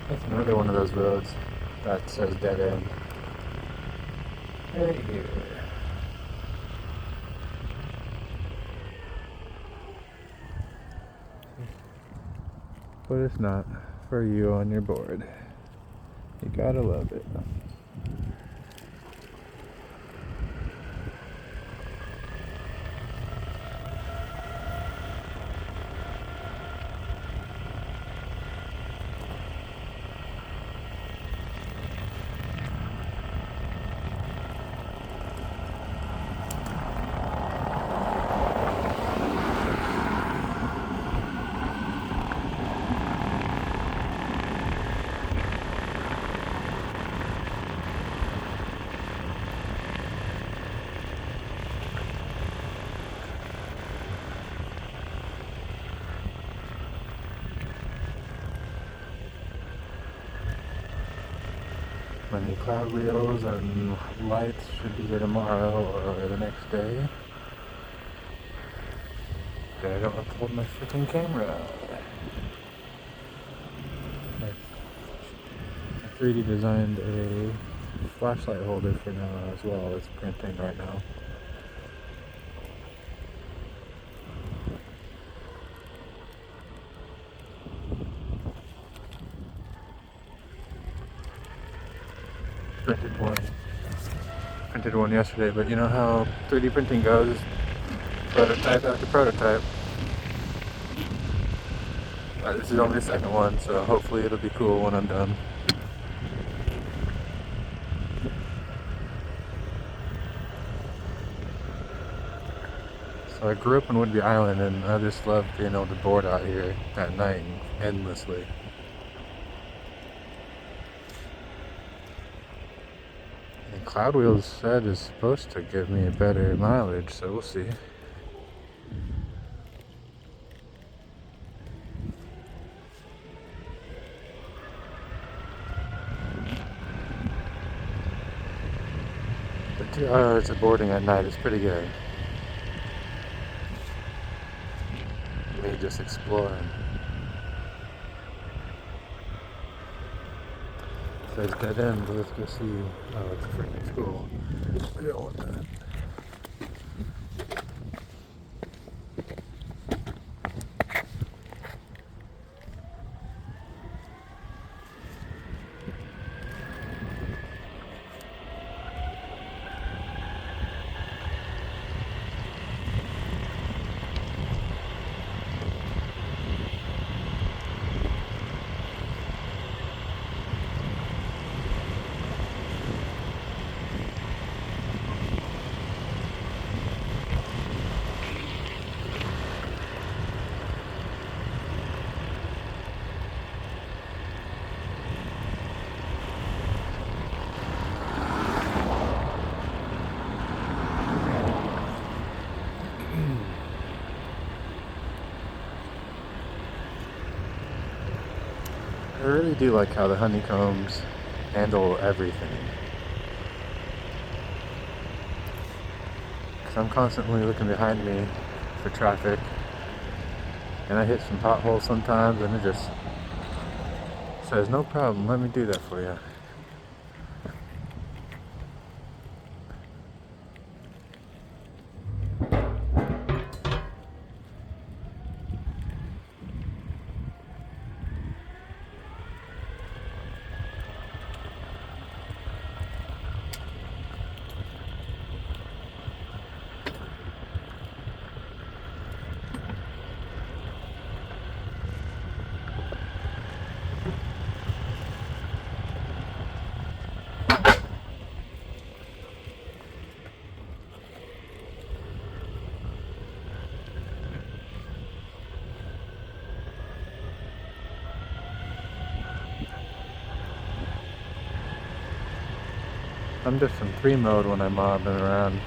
That's another one of those roads that says dead end. Right here. But it's not for you on your board. You gotta love it. My new cloud wheels and lights should be here tomorrow or the next day. But I don't have to hold my freaking camera. I 3D designed a flashlight holder for now as well. It's printing right now. Printed one yesterday, but you know how 3D printing goes, prototype after prototype. This is only the second one, so hopefully it'll be cool when I'm done. So I grew up in Whidbey Island, and I just love being able to board out here at night endlessly. And Cloud Wheels said is supposed to give me a better mileage, so we'll see. The 2 hours of boarding at night is pretty good. Me just exploring. Says dead end, but let's go see. Oh, it's freaking cool. I don't want that. I really do like how the honeycombs handle everything. Because I'm constantly looking behind me for traffic, and I hit some potholes sometimes, and it just says, no problem, let me do that for you. I'm just in free mode when I'm mobbing around.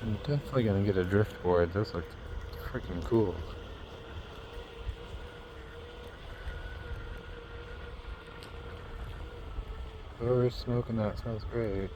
I'm definitely gonna get a drift board. This looks freaking cool. Whoever's smoking that smells great.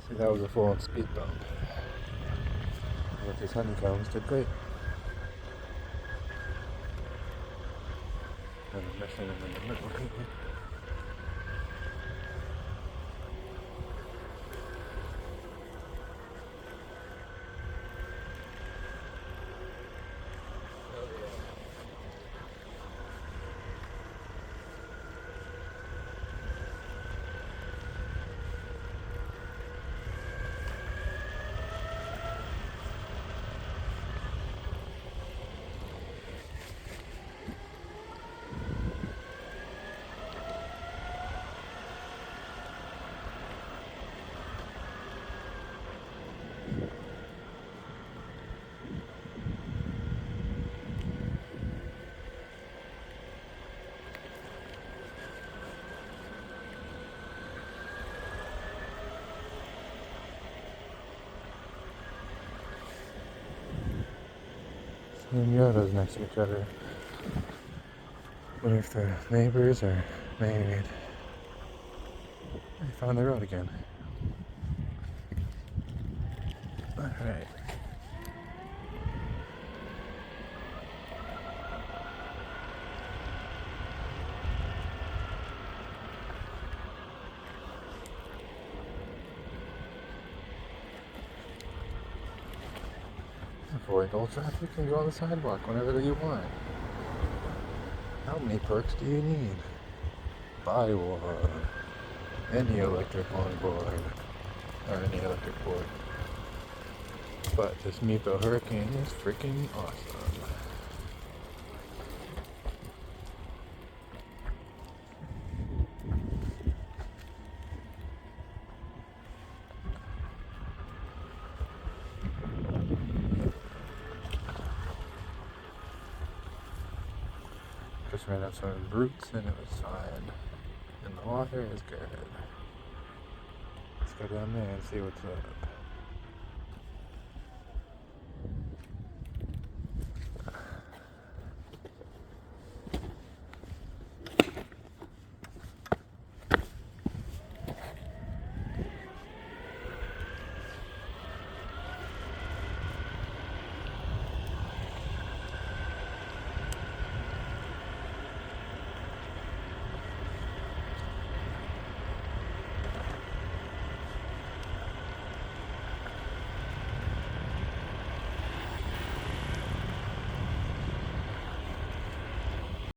See, that was a full-on speed bump. With these honeycombs, did great. And I'm missing them in the middle. And Yoda's next to each other. Wonder if they're neighbors or married. They found the road again. Alright. Avoid all traffic and go on the sidewalk whenever you want. How many perks do you need? Buy one. Any electric on board. Or any electric board. But this Meepo Hurricane is freaking awesome. Just ran up some roots and it was fine. And the water is good. Let's go down there and see what's up.